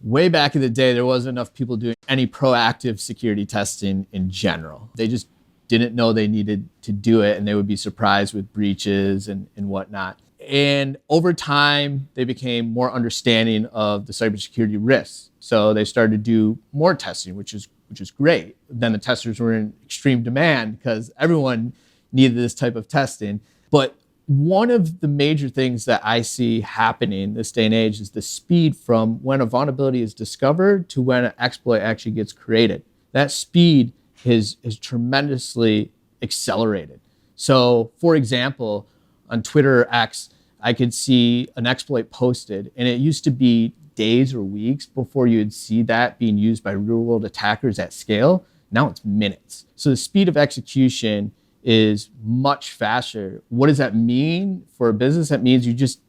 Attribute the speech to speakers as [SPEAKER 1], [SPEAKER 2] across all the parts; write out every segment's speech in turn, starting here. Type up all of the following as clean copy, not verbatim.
[SPEAKER 1] Way back in the day, there wasn't enough people doing any proactive security testing in general. They just didn't know they needed to do it, and they would be surprised with breaches and whatnot. And over time, they became more understanding of the cybersecurity risks. So they started to do more testing, which is great. Then the testers were in extreme demand because everyone needed this type of testing. But one of the major things that I see happening this day and age is the speed from when a vulnerability is discovered to when an exploit actually gets created. That speed is tremendously accelerated. So, for example, on Twitter or X, I could see an exploit posted, and it used to be days or weeks before you would see that being used by real-world attackers at scale. Now it's minutes. So the speed of execution is much faster. What does that mean for a business? That means you just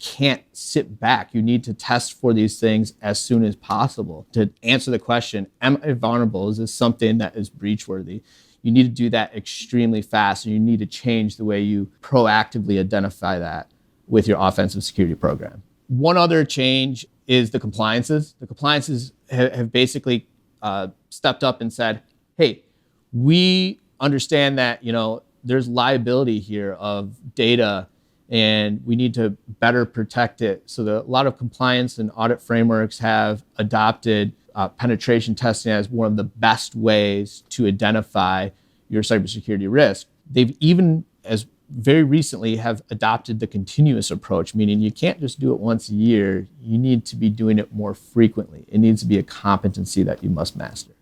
[SPEAKER 1] can't sit back. You need to test for these things as soon as possible to answer the question, am I vulnerable? Is this something that is breach worthy? You need to do that extremely fast, and you need to change the way you proactively identify that with your offensive security program. One other change is the compliances. The compliances have basically stepped up and said, hey, we understand that there's liability here of data, and we need to better protect it. So a lot of compliance and audit frameworks have adopted penetration testing as one of the best ways to identify your cybersecurity risk. They've even, as very recently, have adopted the continuous approach, meaning you can't just do it once a year. You need to be doing it more frequently. It needs to be a competency that you must master.